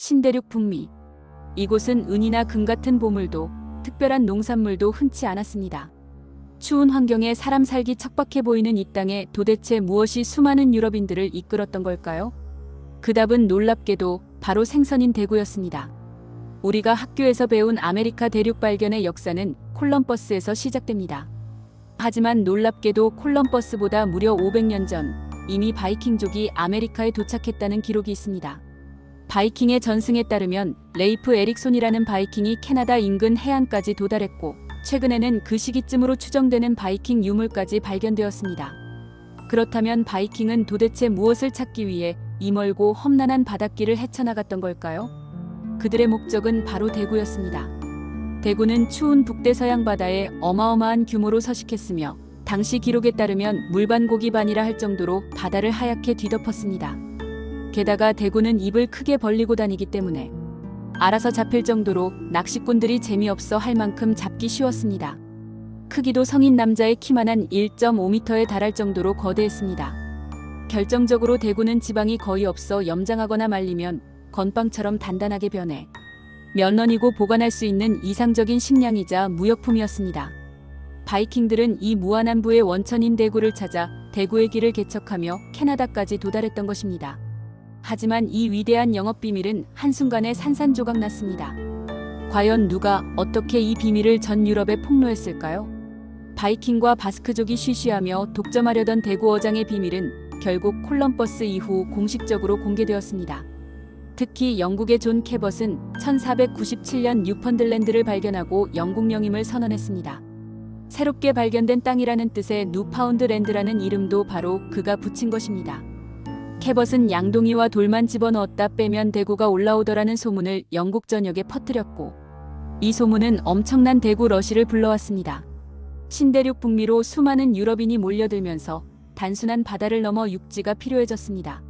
신대륙 북미. 이곳은 은이나 금 같은 보물도 특별한 농산물도 흔치 않았습니다. 추운 환경에 사람 살기 척박해 보이는 이 땅에 도대체 무엇이 수많은 유럽인들을 이끌었던 걸까요? 그 답은 놀랍게도 바로 생선인 대구였습니다. 우리가 학교에서 배운 아메리카 대륙 발견의 역사는 콜럼버스에서 시작됩니다. 하지만 놀랍게도 콜럼버스보다 무려 500년 전 이미 바이킹족이 아메리카에 도착했다는 기록이 있습니다. 바이킹의 전승에 따르면 레이프 에릭손이라는 바이킹이 캐나다 인근 해안까지 도달했고, 최근에는 그 시기쯤으로 추정되는 바이킹 유물까지 발견되었습니다. 그렇다면 바이킹은 도대체 무엇을 찾기 위해 이 멀고 험난한 바닷길을 헤쳐나갔던 걸까요? 그들의 목적은 바로 대구였습니다. 대구는 추운 북대서양 바다에 어마어마한 규모로 서식했으며, 당시 기록에 따르면 물반고기 반이라 할 정도로 바다를 하얗게 뒤덮었습니다. 게다가 대구는 입을 크게 벌리고 다니기 때문에 알아서 잡힐 정도로 낚시꾼들이 재미없어 할 만큼 잡기 쉬웠습니다. 크기도 성인 남자의 키만한 1.5m에 달할 정도로 거대했습니다. 결정적으로 대구는 지방이 거의 없어 염장하거나 말리면 건빵처럼 단단하게 변해 몇 년이고 보관할 수 있는 이상적인 식량이자 무역품이었습니다. 바이킹들은 이 무한한부의 원천인 대구를 찾아 대구의 길을 개척하며 캐나다까지 도달했던 것입니다. 하지만 이 위대한 영업 비밀은 한순간에 산산조각 났습니다. 과연 누가 어떻게 이 비밀을 전 유럽에 폭로했을까요? 바이킹과 바스크족이 쉬쉬하며 독점하려던 대구 어장의 비밀은 결국 콜럼버스 이후 공식적으로 공개되었습니다. 특히 영국의 존 캐벗은 1497년 뉴펀들랜드를 발견하고 영국 영임을 선언했습니다. 새롭게 발견된 땅이라는 뜻의 뉴파운드랜드라는 이름도 바로 그가 붙인 것입니다. 캐벗은 양동이와 돌만 집어넣었다 빼면 대구가 올라오더라는 소문을 영국 전역에 퍼뜨렸고, 이 소문은 엄청난 대구 러시를 불러왔습니다. 신대륙 북미로 수많은 유럽인이 몰려들면서 단순한 바다를 넘어 육지가 필요해졌습니다.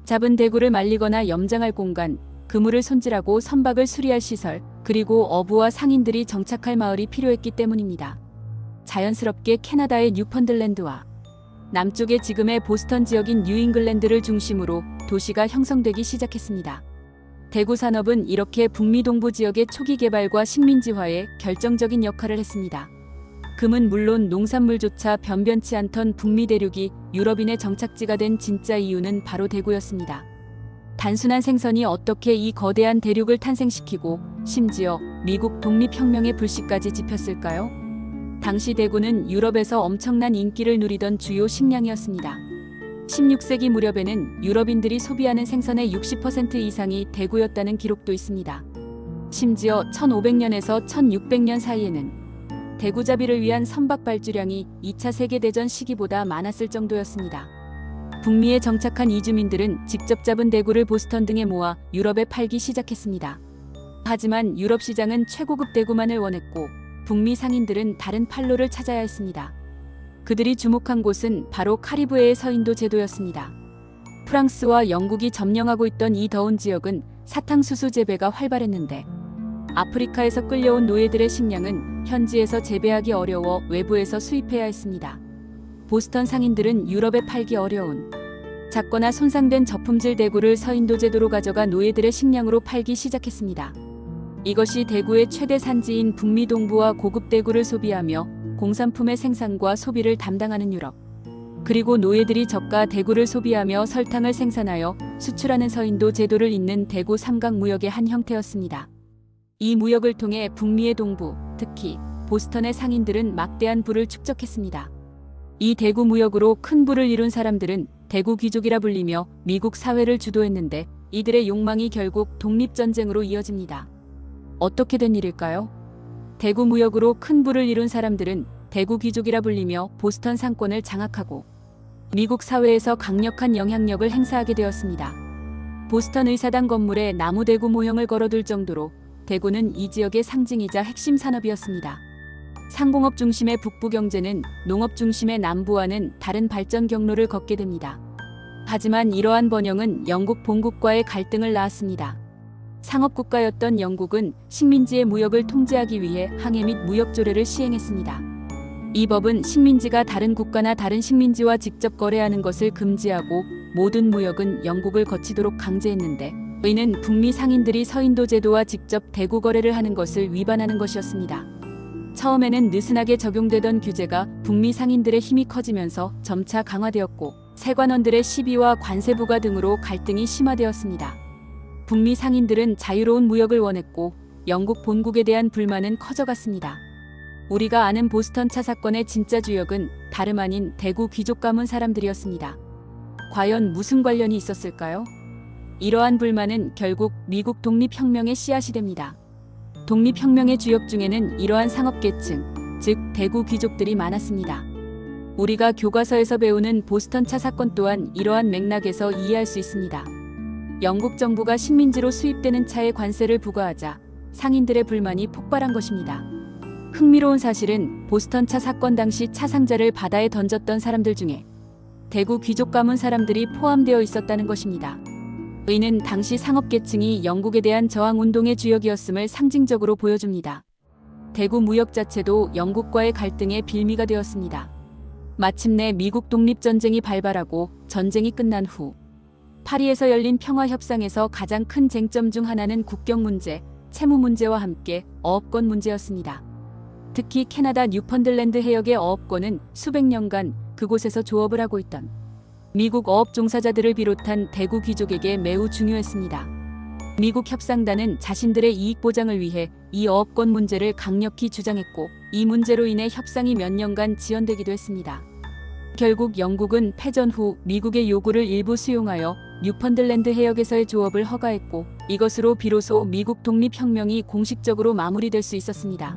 잡은 대구를 말리거나 염장할 공간, 그물을 손질하고 선박을 수리할 시설, 그리고 어부와 상인들이 정착할 마을이 필요했기 때문입니다. 자연스럽게 캐나다의 뉴펀들랜드와 남쪽의 지금의 보스턴 지역인 뉴잉글랜드를 중심으로 도시가 형성되기 시작했습니다. 대구 산업은 이렇게 북미 동부 지역의 초기 개발과 식민지화에 결정적인 역할을 했습니다. 금은 물론 농산물조차 변변치 않던 북미 대륙이 유럽인의 정착지가 된 진짜 이유는 바로 대구였습니다. 단순한 생선이 어떻게 이 거대한 대륙을 탄생시키고 심지어 미국 독립혁명의 불씨까지 지폈을까요? 당시 대구는 유럽에서 엄청난 인기를 누리던 주요 식량이었습니다. 16세기 무렵에는 유럽인들이 소비하는 생선의 60% 이상이 대구였다는 기록도 있습니다. 심지어 1500년에서 1600년 사이에는 대구잡이를 위한 선박 발주량이 2차 세계대전 시기보다 많았을 정도였습니다. 북미에 정착한 이주민들은 직접 잡은 대구를 보스턴 등에 모아 유럽에 팔기 시작했습니다. 하지만 유럽 시장은 최고급 대구만을 원했고, 북미 상인들은 다른 판로를 찾아야 했습니다. 그들이 주목한 곳은 바로 카리브해의 서인도 제도였습니다. 프랑스와 영국이 점령하고 있던 이 더운 지역은 사탕수수 재배가 활발했는데, 아프리카에서 끌려온 노예들의 식량은 현지에서 재배하기 어려워 외부에서 수입해야 했습니다. 보스턴 상인들은 유럽에 팔기 어려운 작거나 손상된 저품질 대구를 서인도 제도로 가져가 노예들의 식량으로 팔기 시작했습니다. 이것이 대구의 최대 산지인 북미 동부와 고급 대구를 소비하며 공산품의 생산과 소비를 담당하는 유럽, 그리고 노예들이 저가 대구를 소비하며 설탕을 생산하여 수출하는 서인도 제도를 잇는 대구 삼각 무역의 한 형태였습니다. 이 무역을 통해 북미의 동부, 특히 보스턴의 상인들은 막대한 부를 축적했습니다. 이 대구 무역으로 큰 부를 이룬 사람들은 대구 귀족이라 불리며 미국 사회를 주도했는데, 이들의 욕망이 결국 독립전쟁으로 이어집니다. 어떻게 된 일일까요? 대구 무역으로 큰 부를 이룬 사람들은 대구 귀족이라 불리며 보스턴 상권을 장악하고 미국 사회에서 강력한 영향력을 행사하게 되었습니다. 보스턴 의사당 건물에 나무 대구 모형을 걸어둘 정도로 대구는 이 지역의 상징이자 핵심 산업이었습니다. 상공업 중심의 북부 경제는 농업 중심의 남부와는 다른 발전 경로를 걷게 됩니다. 하지만 이러한 번영은 영국 본국과의 갈등을 낳았습니다. 상업국가였던 영국은 식민지의 무역을 통제하기 위해 항해 및 무역 조례를 시행했습니다. 이 법은 식민지가 다른 국가나 다른 식민지와 직접 거래하는 것을 금지하고 모든 무역은 영국을 거치도록 강제했는데, 이는 북미 상인들이 서인도 제도와 직접 대구 거래를 하는 것을 위반하는 것이었습니다. 처음에는 느슨하게 적용되던 규제가 북미 상인들의 힘이 커지면서 점차 강화되었고 세관원들의 시비와 관세 부과 등으로 갈등이 심화되었습니다. 북미 상인들은 자유로운 무역을 원했고 영국 본국에 대한 불만은 커져갔습니다. 우리가 아는 보스턴 차 사건의 진짜 주역은 다름 아닌 대구 귀족 가문 사람들이었습니다. 과연 무슨 관련이 있었을까요? 이러한 불만은 결국 미국 독립혁명의 씨앗이 됩니다. 독립혁명의 주역 중에는 이러한 상업계층, 즉 대구 귀족들이 많았습니다. 우리가 교과서에서 배우는 보스턴 차 사건 또한 이러한 맥락에서 이해할 수 있습니다. 영국 정부가 식민지로 수입되는 차에 관세를 부과하자 상인들의 불만이 폭발한 것입니다. 흥미로운 사실은 보스턴 차 사건 당시 차 상자를 바다에 던졌던 사람들 중에 대구 귀족 가문 사람들이 포함되어 있었다는 것입니다. 이는 당시 상업계층이 영국에 대한 저항운동의 주역이었음을 상징적으로 보여줍니다. 대구 무역 자체도 영국과의 갈등의 빌미가 되었습니다. 마침내 미국 독립전쟁이 발발하고 전쟁이 끝난 후 파리에서 열린 평화협상에서 가장 큰 쟁점 중 하나는 국경 문제, 채무 문제와 함께 어업권 문제였습니다. 특히 캐나다 뉴펀들랜드 해역의 어업권은 수백 년간 그곳에서 조업을 하고 있던 미국 어업 종사자들을 비롯한 대구 귀족에게 매우 중요했습니다. 미국 협상단은 자신들의 이익 보장을 위해 이 어업권 문제를 강력히 주장했고 이 문제로 인해 협상이 몇 년간 지연되기도 했습니다. 결국 영국은 패전 후 미국의 요구를 일부 수용하여 뉴펀들랜드 해역에서의 조업을 허가했고 이것으로 비로소 미국 독립혁명이 공식적으로 마무리될 수 있었습니다.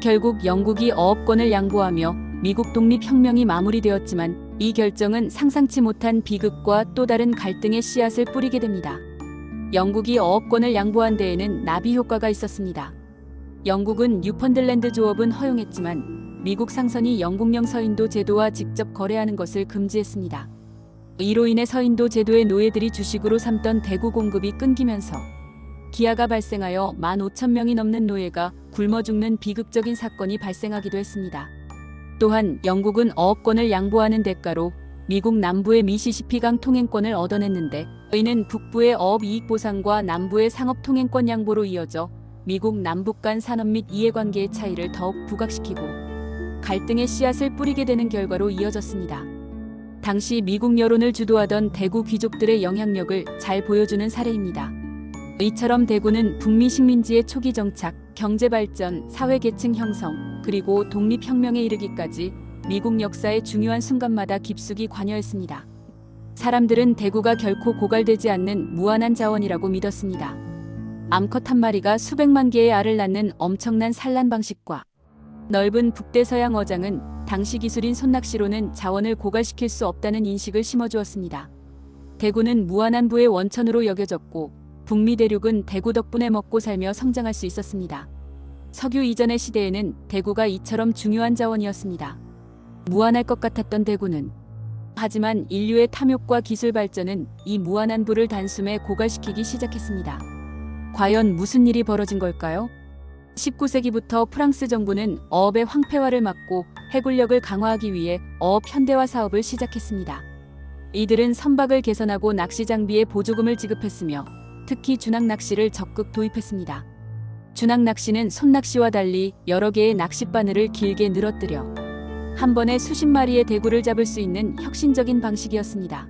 결국 영국이 어업권을 양보하며 미국 독립혁명이 마무리되었지만 이 결정은 상상치 못한 비극과 또 다른 갈등의 씨앗을 뿌리게 됩니다. 영국이 어업권을 양보한 데에는 나비 효과가 있었습니다. 영국은 뉴펀들랜드 조업은 허용했지만 미국 상선이 영국령 서인도 제도와 직접 거래하는 것을 금지했습니다. 이로 인해 서인도 제도의 노예들이 주식으로 삼던 대구 공급이 끊기면서 기아가 발생하여 15,000명이 넘는 노예가 굶어 죽는 비극적인 사건이 발생하기도 했습니다. 또한 영국은 어업권을 양보하는 대가로 미국 남부의 미시시피강 통행권을 얻어냈는데 이는 북부의 어업 이익 보상과 남부의 상업 통행권 양보로 이어져 미국 남북 간 산업 및 이해관계의 차이를 더욱 부각시키고 갈등의 씨앗을 뿌리게 되는 결과로 이어졌습니다. 당시 미국 여론을 주도하던 대구 귀족들의 영향력을 잘 보여주는 사례입니다. 이처럼 대구는 북미 식민지의 초기 정착, 경제발전, 사회계층 형성, 그리고 독립혁명에 이르기까지 미국 역사의 중요한 순간마다 깊숙이 관여했습니다. 사람들은 대구가 결코 고갈되지 않는 무한한 자원이라고 믿었습니다. 암컷 한 마리가 수백만 개의 알을 낳는 엄청난 산란 방식과 넓은 북대서양 어장은 당시 기술인 손낚시로는 자원을 고갈시킬 수 없다는 인식을 심어주었습니다. 대구는 무한한 부의 원천으로 여겨졌고 북미 대륙은 대구 덕분에 먹고 살며 성장할 수 있었습니다. 석유 이전의 시대에는 대구가 이처럼 중요한 자원이었습니다. 무한할 것 같았던 대구는 하지만 인류의 탐욕과 기술 발전은 이 무한한 부를 단숨에 고갈시키기 시작했습니다. 과연 무슨 일이 벌어진 걸까요? 19세기부터 프랑스 정부는 어업의 황폐화를 막고 해군력을 강화하기 위해 어업 현대화 사업을 시작했습니다. 이들은 선박을 개선하고 낚시 장비에 보조금을 지급했으며 특히 주낚 낚시를 적극 도입했습니다. 주낚 낚시는 손낚시와 달리 여러 개의 낚싯바늘을 길게 늘어뜨려 한 번에 수십 마리의 대구를 잡을 수 있는 혁신적인 방식이었습니다.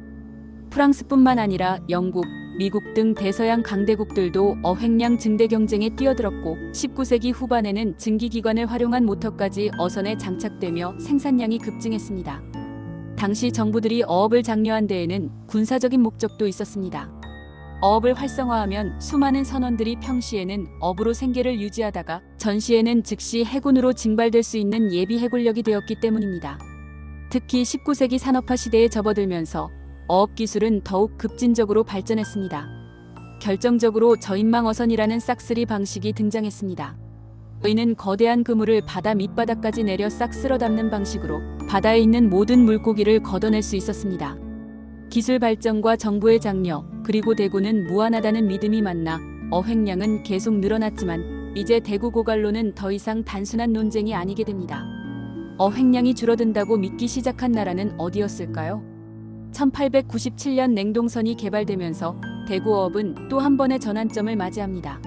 프랑스뿐만 아니라 영국, 미국 등 대서양 강대국들도 어획량 증대 경쟁에 뛰어들었고 19세기 후반에는 증기기관을 활용한 모터까지 어선에 장착되며 생산량이 급증했습니다. 당시 정부들이 어업을 장려한 데에는 군사적인 목적도 있었습니다. 어업을 활성화하면 수많은 선원들이 평시에는 어부로 생계를 유지하다가 전시에는 즉시 해군으로 징발될 수 있는 예비 해군력이 되었기 때문입니다. 특히 19세기 산업화 시대에 접어들면서 어업 기술은 더욱 급진적으로 발전했습니다. 결정적으로 저인망 어선이라는 싹쓸이 방식이 등장했습니다. 이는 거대한 그물을 바다 밑바닥까지 내려 싹 쓸어 담는 방식으로 바다에 있는 모든 물고기를 걷어낼 수 있었습니다. 기술 발전과 정부의 장려, 그리고 대구는 무한하다는 믿음이 만나 어획량은 계속 늘어났지만 이제 대구 고갈로는 더 이상 단순한 논쟁이 아니게 됩니다. 어획량이 줄어든다고 믿기 시작한 나라는 어디였을까요? 1897년 냉동선이 개발되면서 대구어업은 또 한 번의 전환점을 맞이합니다.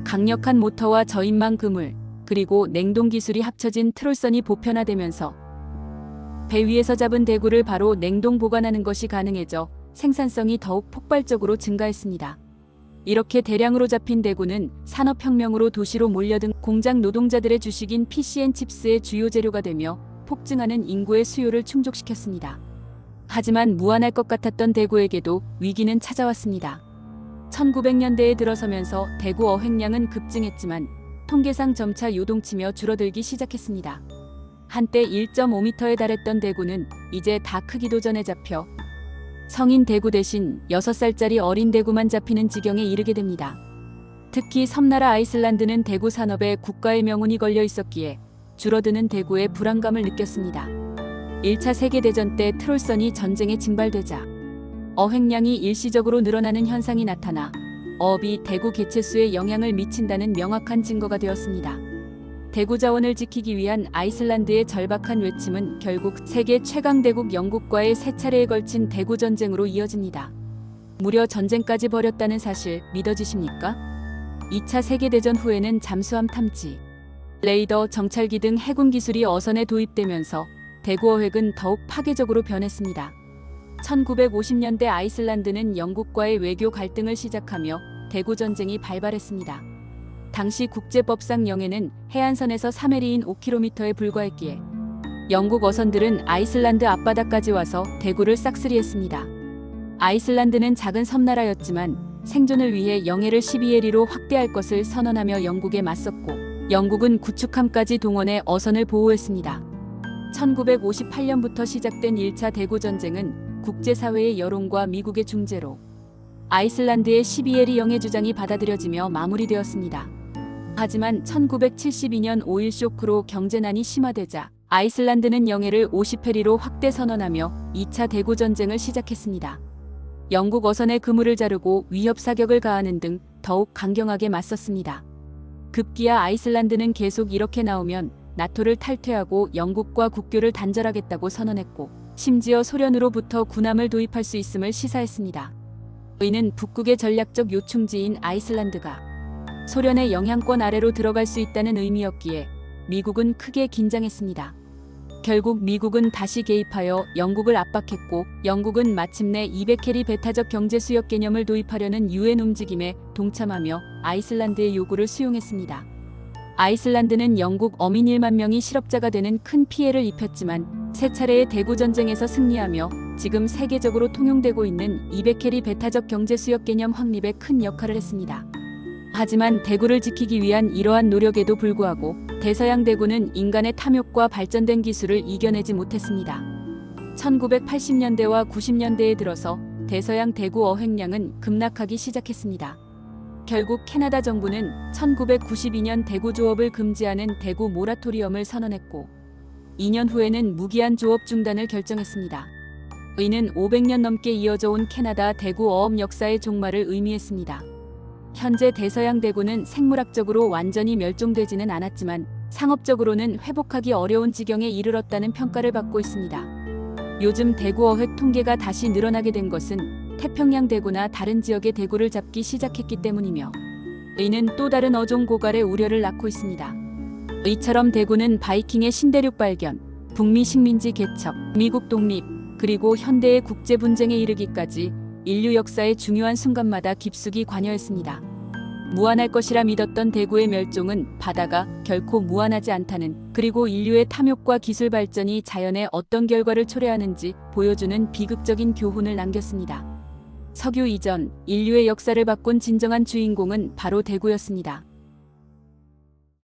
강력한 모터와 저인망 그물, 그리고 냉동 기술이 합쳐진 트롤선이 보편화되면서 배 위에서 잡은 대구를 바로 냉동 보관하는 것이 가능해져 생산성이 더욱 폭발적으로 증가했습니다. 이렇게 대량으로 잡힌 대구는 산업혁명으로 도시로 몰려든 공장 노동자들의 주식인 PC&칩스의 주요 재료가 되며 폭증하는 인구의 수요를 충족시켰습니다. 하지만 무한할 것 같았던 대구에게도 위기는 찾아왔습니다. 1900년대에 들어서면서 대구 어획량은 급증했지만 통계상 점차 요동치며 줄어들기 시작했습니다. 한때 1.5m에 달했던 대구는 이제 다 크기도 전에 잡혀 성인 대구 대신 6살짜리 어린 대구만 잡히는 지경에 이르게 됩니다. 특히 섬나라 아이슬란드는 대구 산업에 국가의 명운이 걸려 있었기에 줄어드는 대구에 불안감을 느꼈습니다. 1차 세계대전 때 트롤선이 전쟁에 징발되자 어획량이 일시적으로 늘어나는 현상이 나타나 어업이 대구 개체수에 영향을 미친다는 명확한 증거가 되었습니다. 대구 자원을 지키기 위한 아이슬란드의 절박한 외침은 결국 세계 최강 대국 영국과의 세 차례에 걸친 대구 전쟁으로 이어집니다. 무려 전쟁까지 벌였다는 사실 믿어지십니까? 2차 세계대전 후에는 잠수함 탐지, 레이더, 정찰기 등 해군 기술이 어선에 도입되면서 대구 어획은 더욱 파괴적으로 변했습니다. 1950년대 아이슬란드는 영국과의 외교 갈등을 시작하며 대구 전쟁이 발발했습니다. 당시 국제법상 영해는 해안선에서 3해리인 5km에 불과했기에 영국 어선들은 아이슬란드 앞바다까지 와서 대구를 싹쓸이했습니다. 아이슬란드는 작은 섬나라였지만 생존을 위해 영해를 12해리로 확대할 것을 선언하며 영국에 맞섰고 영국은 구축함까지 동원해 어선을 보호했습니다. 1958년부터 시작된 1차 대구 전쟁은 국제사회의 여론과 미국의 중재로 아이슬란드의 12해리 영해 주장이 받아들여지며 마무리되었습니다. 하지만 1972년 오일 쇼크로 경제난이 심화되자 아이슬란드는 영해를 50해리로 확대 선언하며 2차 대구 전쟁을 시작했습니다. 영국 어선의 그물을 자르고 위협 사격을 가하는 등 더욱 강경하게 맞섰습니다. 급기야 아이슬란드는 계속 이렇게 나오면 나토를 탈퇴하고 영국과 국교를 단절하겠다고 선언했고 심지어 소련으로부터 군함을 도입할 수 있음을 시사했습니다. 이는 북극의 전략적 요충지인 아이슬란드가 소련의 영향권 아래로 들어갈 수 있다는 의미였기에 미국은 크게 긴장했습니다. 결국 미국은 다시 개입하여 영국을 압박했고 영국은 마침내 200해리 배타적 경제 수역 개념을 도입하려는 유엔 움직임에 동참하며 아이슬란드의 요구를 수용했습니다. 아이슬란드는 영국 어민 1만 명이 실업자가 되는 큰 피해를 입혔지만 세 차례의 대구 전쟁에서 승리하며 지금 세계적으로 통용되고 있는 200해리 배타적 경제 수역 개념 확립에 큰 역할을 했습니다. 하지만 대구를 지키기 위한 이러한 노력에도 불구하고 대서양 대구는 인간의 탐욕과 발전된 기술을 이겨내지 못했습니다. 1980년대와 90년대에 들어서 대서양 대구 어획량은 급락하기 시작했습니다. 결국 캐나다 정부는 1992년 대구 조업을 금지하는 대구 모라토리엄을 선언했고 2년 후에는 무기한 조업 중단을 결정했습니다. 이는 500년 넘게 이어져 온 캐나다 대구 어업 역사의 종말을 의미했습니다. 현재 대서양 대구는 생물학적으로 완전히 멸종되지는 않았지만 상업적으로는 회복하기 어려운 지경에 이르렀다는 평가를 받고 있습니다. 요즘 대구 어획 통계가 다시 늘어나게 된 것은 태평양 대구나 다른 지역의 대구를 잡기 시작했기 때문이며 이는 또 다른 어종 고갈의 우려를 낳고 있습니다. 이처럼 대구는 바이킹의 신대륙 발견, 북미 식민지 개척, 미국 독립, 그리고 현대의 국제 분쟁에 이르기까지 인류 역사의 중요한 순간마다 깊숙이 관여했습니다. 무한할 것이라 믿었던 대구의 멸종은 바다가 결코 무한하지 않다는 그리고 인류의 탐욕과 기술 발전이 자연에 어떤 결과를 초래하는지 보여주는 비극적인 교훈을 남겼습니다. 석유 이전 인류의 역사를 바꾼 진정한 주인공은 바로 대구였습니다.